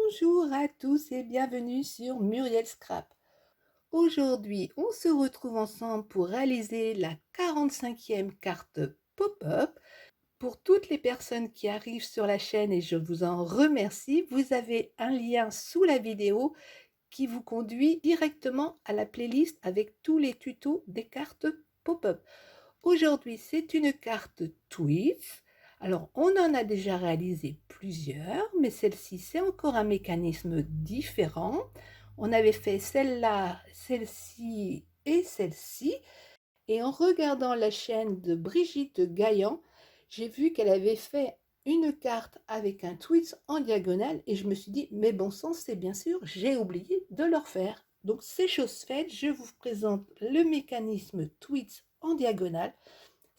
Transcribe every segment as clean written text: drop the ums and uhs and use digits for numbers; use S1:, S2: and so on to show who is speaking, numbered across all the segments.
S1: Bonjour à tous et bienvenue sur Muriel Scrap. Aujourd'hui, on se retrouve ensemble pour réaliser la 45e carte pop-up. Pour toutes les personnes qui arrivent sur la chaîne, et je vous en remercie, vous avez un lien sous la vidéo qui vous conduit directement à la playlist avec tous les tutos des cartes pop-up. Aujourd'hui, c'est une carte Tweets. Alors, on en a déjà réalisé plusieurs, mais celle-ci, c'est encore un mécanisme différent. On avait fait celle-là, celle-ci et celle-ci. Et en regardant la chaîne de Brigitte Gaillan, j'ai vu qu'elle avait fait une carte avec un tweet en diagonale et je me suis dit, mais bon sang, c'est bien sûr, j'ai oublié de le refaire. Donc, c'est chose faite, je vous présente le mécanisme tweets en diagonale.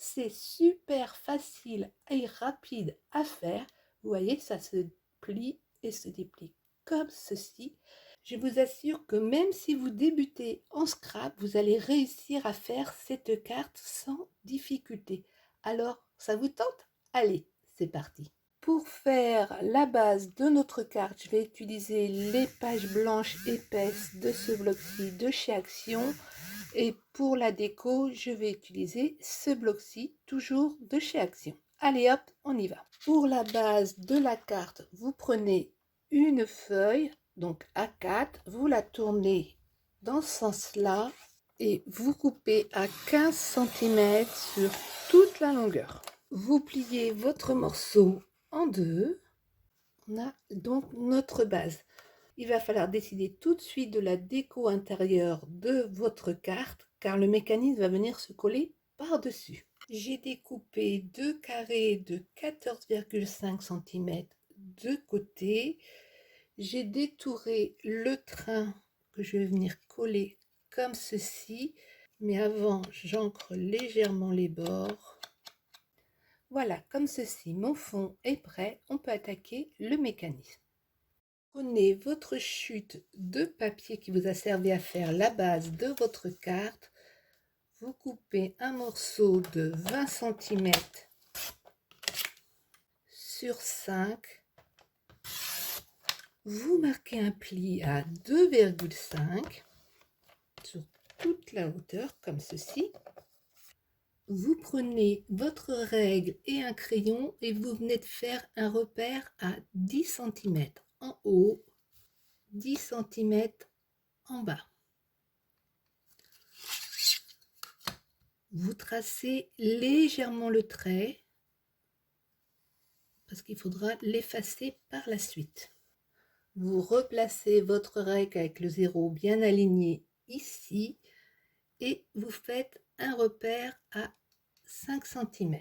S1: C'est super facile et rapide à faire. Vous voyez, ça se plie et se déplie comme ceci. Je vous assure que même si vous débutez en scrap, vous allez réussir à faire cette carte sans difficulté. Alors, ça vous tente? Allez, c'est parti. Pour faire la base de notre carte, je vais utiliser les pages blanches épaisses de ce bloc-ci de chez Action. Et pour la déco, je vais utiliser ce bloc-ci, toujours de chez Action. Allez hop, on y va. Pour la base de la carte, vous prenez une feuille, donc A4, vous la tournez dans ce sens-là et vous coupez à 15 cm sur toute la longueur. Vous pliez votre morceau en deux. On a donc notre base. Il va falloir décider tout de suite de la déco intérieure de votre carte car le mécanisme va venir se coller par-dessus. J'ai découpé deux carrés de 14,5 cm de côté. J'ai détouré le train que je vais venir coller comme ceci. Mais avant, j'ancre légèrement les bords. Voilà, comme ceci, mon fond est prêt. On peut attaquer le mécanisme. Prenez votre chute de papier qui vous a servi à faire la base de votre carte. Vous coupez un morceau de 20 cm sur 5. Vous marquez un pli à 2,5 sur toute la hauteur, comme ceci. Vous prenez votre règle et un crayon et vous venez de faire un repère à 10 cm en haut, 10 cm en bas. Vous tracez légèrement le trait parce qu'il faudra l'effacer par la suite. Vous replacez votre règle avec le zéro bien aligné ici et vous faites un repère à 5 cm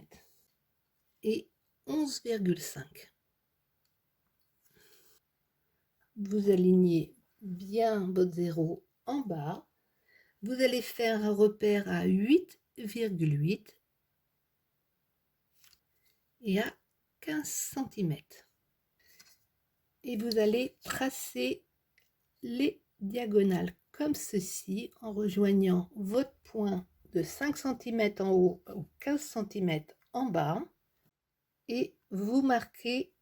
S1: et 11,5. Vous alignez bien votre zéro en bas. Vous allez faire un repère à 8,8 et à 15 cm. Et vous allez tracer les diagonales comme ceci en rejoignant votre point de 5 cm en haut ou 15 cm en bas et vous marquez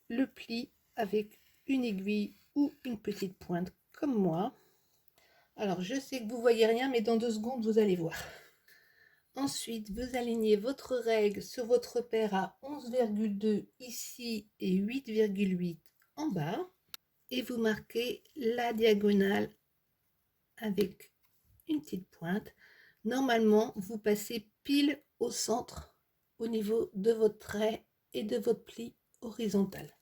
S1: le pli avec une aiguille ou une petite pointe comme moi. Alors je sais que vous voyez rien mais dans 2 secondes vous allez voir. Ensuite vous alignez votre règle sur votre repère à 11,2 ici et 8,8 en bas et vous marquez la diagonale avec une petite pointe. Normalement, vous passez pile au centre au niveau de votre trait et de votre pli horizontal.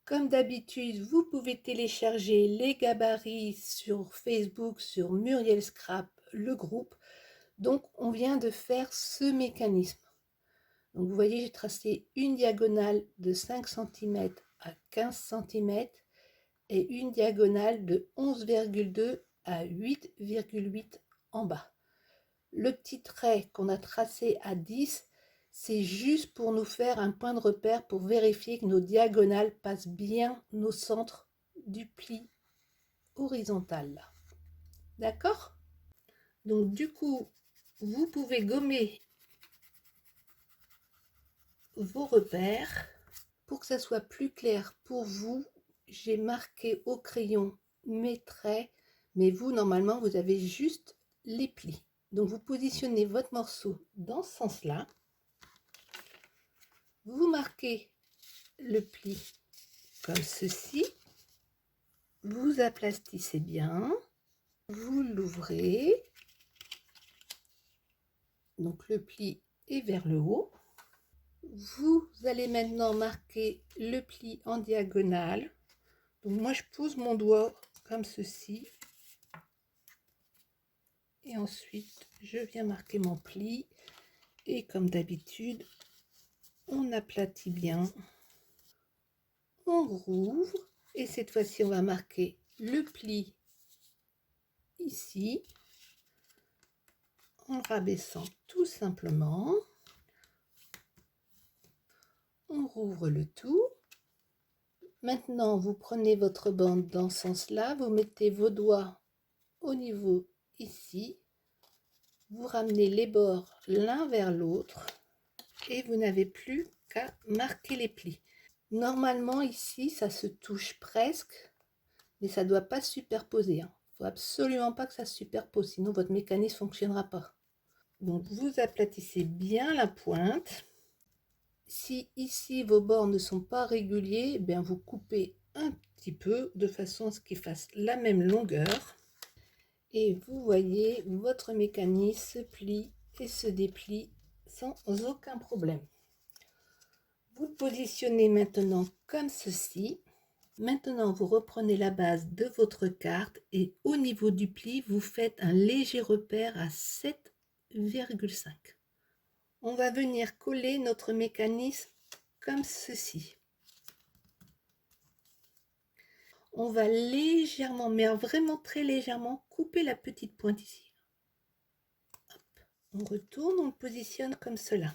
S1: Comme d'habitude, vous pouvez télécharger les gabarits sur Facebook, sur Muriel Scrap, le groupe. Donc, on vient de faire ce mécanisme. Donc, vous voyez, j'ai tracé une diagonale de 5 cm à 15 cm et une diagonale de 11,2 à 8,8 en bas. Le petit trait qu'on a tracé à 10, c'est juste pour nous faire un point de repère pour vérifier que nos diagonales passent bien au centre du pli horizontal. D'accord? Donc du coup, vous pouvez gommer vos repères pour que ça soit plus clair pour vous j'ai marqué au crayon mes traits, mais vous, normalement, vous avez juste les plis. Donc, vous positionnez votre morceau dans ce sens-là. Vous marquez le pli comme ceci. Vous aplatissez bien. Vous l'ouvrez. Donc, le pli est vers le haut. Vous allez maintenant marquer le pli en diagonale. Donc, moi, je pose mon doigt comme ceci. Et ensuite, je viens marquer mon pli. Et comme d'habitude, on aplatit bien. On rouvre. Et cette fois-ci, on va marquer le pli ici. En rabaissant tout simplement. On rouvre le tout. Maintenant, vous prenez votre bande dans ce sens-là. Vous mettez vos doigts au niveau ici. Vous ramenez les bords l'un vers l'autre et vous n'avez plus qu'à marquer les plis. Normalement ici ça se touche presque, mais ça ne doit pas se superposer. Il ne faut absolument pas que ça se superpose, sinon votre mécanisme ne fonctionnera pas. Donc vous aplatissez bien la pointe. Si ici vos bords ne sont pas réguliers, eh bien vous coupez un petit peu de façon à ce qu'ils fassent la même longueur. Et vous voyez, votre mécanisme se plie et se déplie sans aucun problème. Vous le positionnez maintenant comme ceci. Maintenant, vous reprenez la base de votre carte et au niveau du pli, vous faites un léger repère à 7,5. On va venir coller notre mécanisme comme ceci. On va légèrement, mais vraiment très légèrement, couper la petite pointe ici. On retourne, on le positionne comme cela.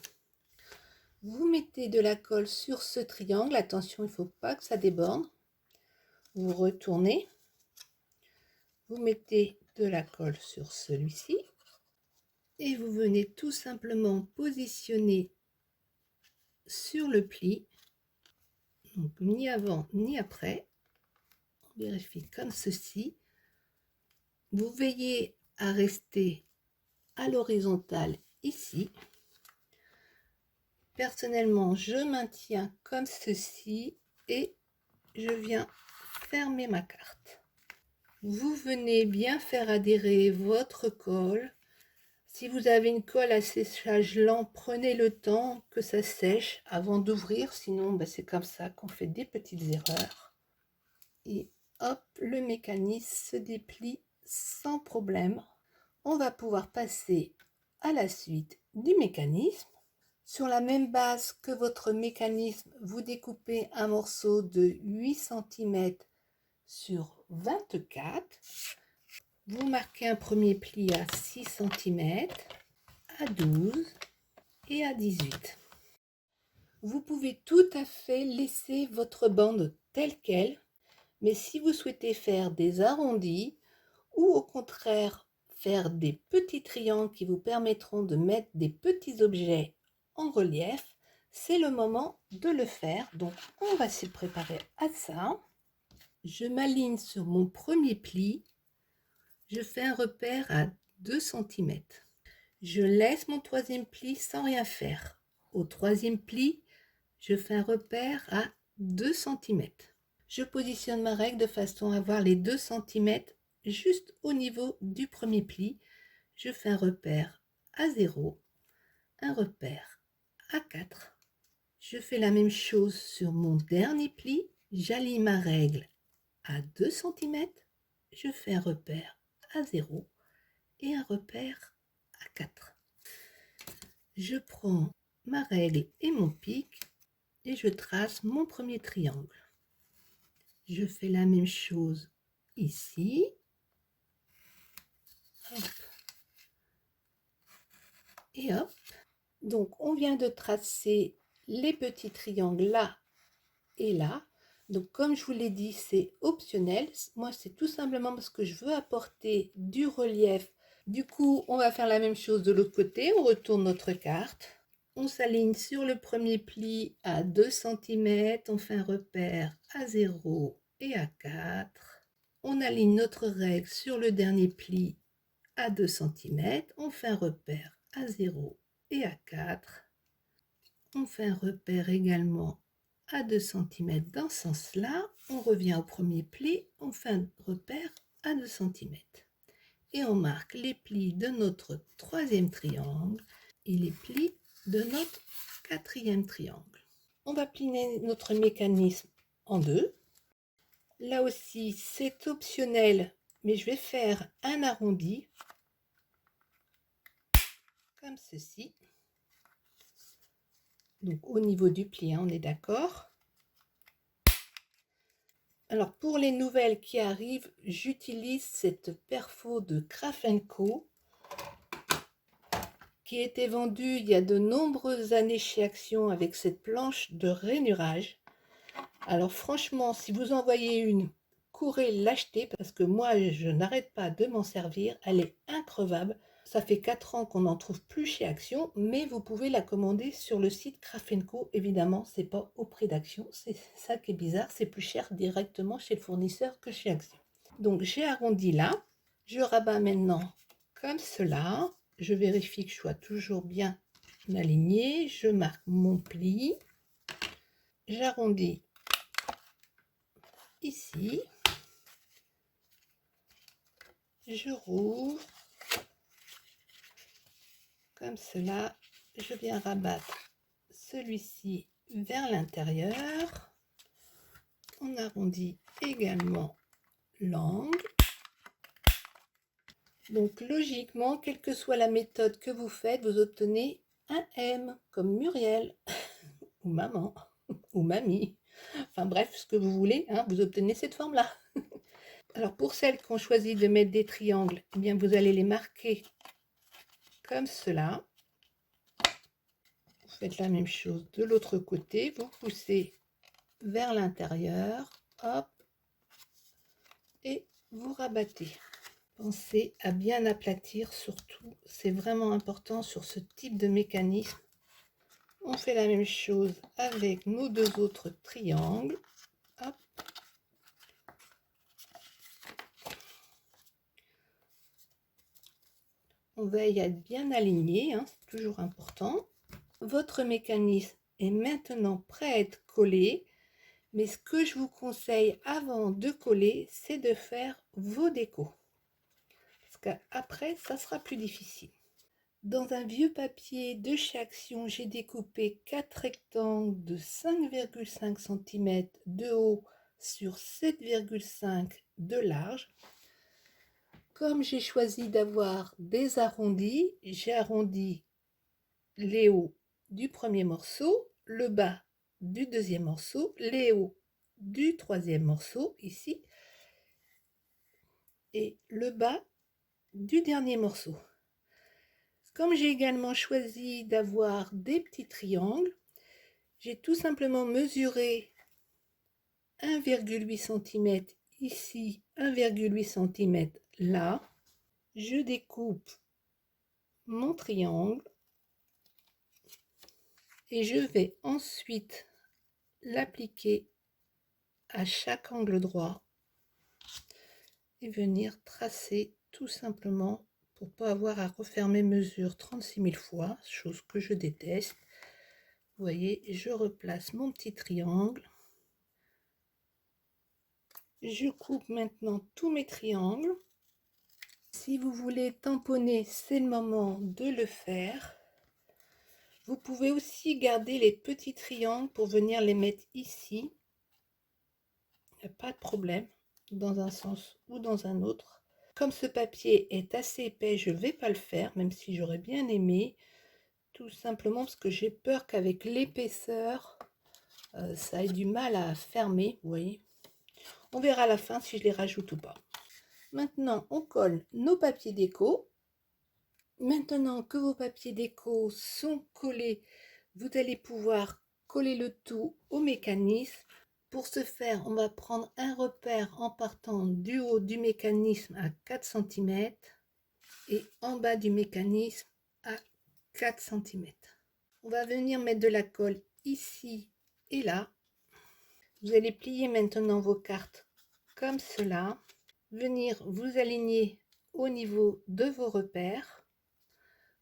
S1: Vous mettez de la colle sur ce triangle. Attention, il ne faut pas que ça déborde. Vous retournez. Vous mettez de la colle sur celui-ci. Et vous venez tout simplement positionner sur le pli. Donc, ni avant ni après. On vérifie comme ceci. Vous veillez à rester à l'horizontale ici. Personnellement, je maintiens comme ceci et je viens fermer ma carte. Vous venez bien faire adhérer votre colle. Si vous avez une colle à séchage lent, prenez le temps que ça sèche avant d'ouvrir, sinon c'est comme ça qu'on fait des petites erreurs. Et hop, le mécanisme se déplie sans problème. On va pouvoir passer à la suite du mécanisme. Sur la même base que votre mécanisme, vous découpez un morceau de 8 cm sur 24. Vous marquez un premier pli à 6 cm, à 12 et à 18. Vous pouvez tout à fait laisser votre bande telle qu'elle, mais si vous souhaitez faire des arrondis ou au contraire faire des petits triangles qui vous permettront de mettre des petits objets en relief, c'est le moment de le faire. Donc on va se préparer à ça. Je m'aligne sur mon premier pli. Je fais un repère à 2 cm. Je laisse mon troisième pli sans rien faire. Au troisième pli, je fais un repère à 2 cm. Je positionne ma règle de façon à avoir les 2 cm juste au niveau du premier pli. Je fais un repère à 0, un repère à 4. Je fais la même chose sur mon dernier pli. J'aligne ma règle à 2 cm. Je fais un repère à 0 et un repère à 4. Je prends ma règle et mon pic et je trace mon premier triangle. Je fais la même chose ici. Hop. Et hop. Donc on vient de tracer les petits triangles là et là. Donc comme je vous l'ai dit, c'est optionnel. Moi c'est tout simplement parce que je veux apporter du relief. Du coup on va faire la même chose de l'autre côté. On retourne notre carte. On s'aligne sur le premier pli à 2 cm. On fait un repère à 0 et à 4. On aligne notre règle sur le dernier pli à 2 cm. On fait un repère à 0 et à 4. On fait un repère également à 2 cm dans ce sens-là. On revient au premier pli. On fait un repère à 2 cm. Et on marque les plis de notre troisième triangle et les plis de notre quatrième triangle. On va plier notre mécanisme en deux. Là aussi, c'est optionnel, mais je vais faire un arrondi, comme ceci. Donc au niveau du pli, on est d'accord. Alors pour les nouvelles qui arrivent, j'utilise cette perfo de Craft & Co qui était vendue il y a de nombreuses années chez Action avec cette planche de rainurage. Alors franchement, si vous en voyez une, courez l'acheter parce que moi, je n'arrête pas de m'en servir. Elle est increvable. Ça fait 4 ans qu'on n'en trouve plus chez Action, mais vous pouvez la commander sur le site Craft & Co. Évidemment, c'est pas au prix d'Action. C'est ça qui est bizarre. C'est plus cher directement chez le fournisseur que chez Action. Donc j'ai arrondi là. Je rabats maintenant comme cela. Je vérifie que je sois toujours bien aligné. Je marque mon pli. J'arrondis ici. Je rouvre comme cela. Je viens rabattre celui-ci vers l'intérieur. On arrondit également l'angle. Donc logiquement, quelle que soit la méthode que vous faites, vous obtenez un M comme Muriel ou maman ou mamie. Enfin bref, ce que vous voulez, hein, vous obtenez cette forme-là. Alors pour celles qui ont choisi de mettre des triangles, eh bien vous allez les marquer comme cela. Vous faites la même chose de l'autre côté, vous poussez vers l'intérieur, hop, et vous rabattez. Pensez à bien aplatir surtout, c'est vraiment important sur ce type de mécanisme. On fait la même chose avec nos deux autres triangles. Hop. On veille à être bien aligné, hein, c'est toujours important. Votre mécanisme est maintenant prêt à être collé, mais ce que je vous conseille avant de coller, c'est de faire vos décos. Parce qu'après, ça sera plus difficile. Dans un vieux papier de chez Action, j'ai découpé 4 rectangles de 5,5 cm de haut sur 7,5 de large. Comme j'ai choisi d'avoir des arrondis, j'ai arrondi les hauts du premier morceau, le bas du deuxième morceau, les hauts du troisième morceau ici et le bas du dernier morceau. Comme j'ai également choisi d'avoir des petits triangles, j'ai tout simplement mesuré 1,8 cm ici, 1,8 cm là. Je découpe mon triangle et je vais ensuite l'appliquer à chaque angle droit et venir tracer tout simplement pour pas avoir à refaire mes mesures 36 000 fois, chose que je déteste. Vous voyez, je replace mon petit triangle. Je coupe maintenant tous mes triangles. Si vous voulez tamponner, c'est le moment de le faire. Vous pouvez aussi garder les petits triangles pour venir les mettre ici. Il n'y a pas de problème, dans un sens ou dans un autre. Comme ce papier est assez épais, je ne vais pas le faire, même si j'aurais bien aimé. Tout simplement parce que j'ai peur qu'avec l'épaisseur, ça ait du mal à fermer, vous voyez. On verra à la fin si je les rajoute ou pas. Maintenant, on colle nos papiers déco. Maintenant que vos papiers déco sont collés, vous allez pouvoir coller le tout au mécanisme. Pour ce faire, on va prendre un repère en partant du haut du mécanisme à 4 cm et en bas du mécanisme à 4 cm. On va venir mettre de la colle ici et là. Vous allez plier maintenant vos cartes comme cela. Venir vous aligner au niveau de vos repères.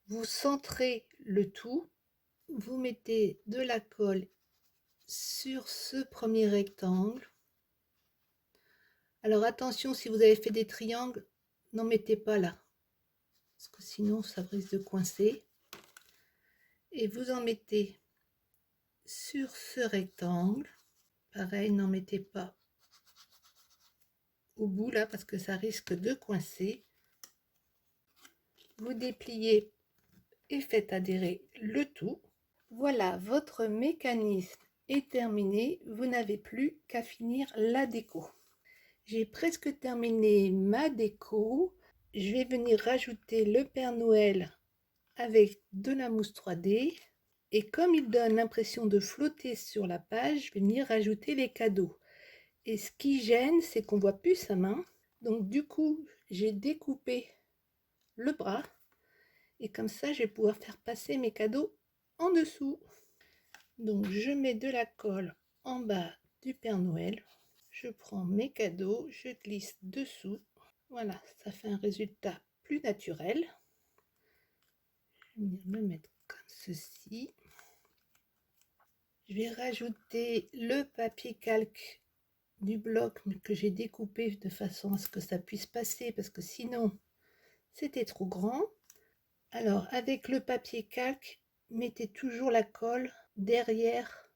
S1: Vous centrez le tout. Vous mettez de la colle sur ce premier rectangle. Alors attention, si vous avez fait des triangles, n'en mettez pas là, parce que sinon ça risque de coincer. Et vous en mettez sur ce rectangle. Pareil, n'en mettez pas au bout là, parce que ça risque de coincer. Vous dépliez et faites adhérer le tout. Voilà, votre mécanisme est terminé. Vous n'avez plus qu'à finir la déco. J'ai presque terminé ma déco. Je vais venir rajouter le Père Noël avec de la mousse 3D. Et comme il donne l'impression de flotter sur la page, je vais venir rajouter les cadeaux. Et ce qui gêne, c'est qu'on ne voit plus sa main. Donc du coup, j'ai découpé le bras. Et comme ça, je vais pouvoir faire passer mes cadeaux en dessous. Donc je mets de la colle en bas du Père Noël. Je prends mes cadeaux, je glisse dessous. Voilà, ça fait un résultat plus naturel. Je vais venir me mettre comme ceci. Je vais rajouter le papier calque du bloc que j'ai découpé de façon à ce que ça puisse passer, parce que sinon c'était trop grand. Alors avec le papier calque, mettez toujours la colle derrière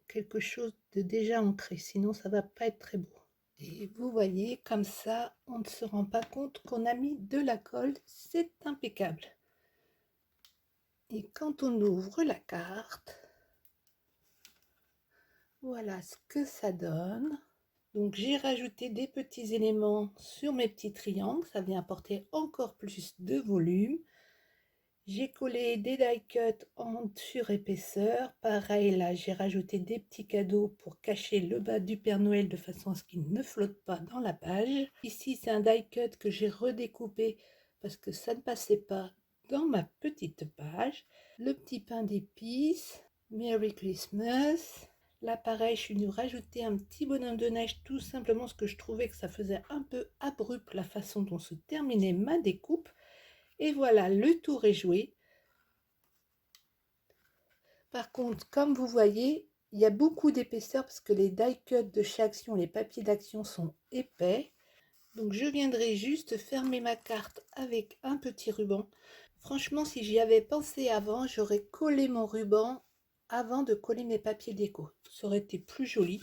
S1: quelque chose de déjà ancré, sinon ça va pas être très beau. Et vous voyez, comme ça, on ne se rend pas compte qu'on a mis de la colle, c'est impeccable. Et quand on ouvre la carte, voilà ce que ça donne. Donc j'ai rajouté des petits éléments sur mes petits triangles, ça vient apporter encore plus de volume. J'ai collé des die cuts en surépaisseur. Pareil, là, j'ai rajouté des petits cadeaux pour cacher le bas du Père Noël de façon à ce qu'il ne flotte pas dans la page. Ici, c'est un die cut que j'ai redécoupé parce que ça ne passait pas dans ma petite page. Le petit pain d'épices, Merry Christmas. Là, pareil, je suis venue rajouter un petit bonhomme de neige, tout simplement parce que je trouvais que ça faisait un peu abrupt la façon dont se terminait ma découpe. Et voilà, le tour est joué. Par contre, comme vous voyez, il y a beaucoup d'épaisseur parce que les die cuts de chez Action, les papiers d'action sont épais. Donc je viendrai juste fermer ma carte avec un petit ruban. Franchement, si j'y avais pensé avant, j'aurais collé mon ruban avant de coller mes papiers déco. Ça aurait été plus joli.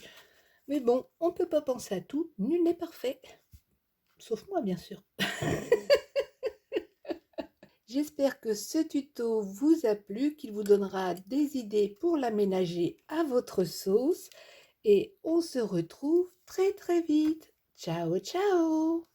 S1: Mais bon, on ne peut pas penser à tout. Nul n'est parfait. Sauf moi, bien sûr. J'espère que ce tuto vous a plu, qu'il vous donnera des idées pour l'aménager à votre sauce. Et on se retrouve très très vite. Ciao ciao!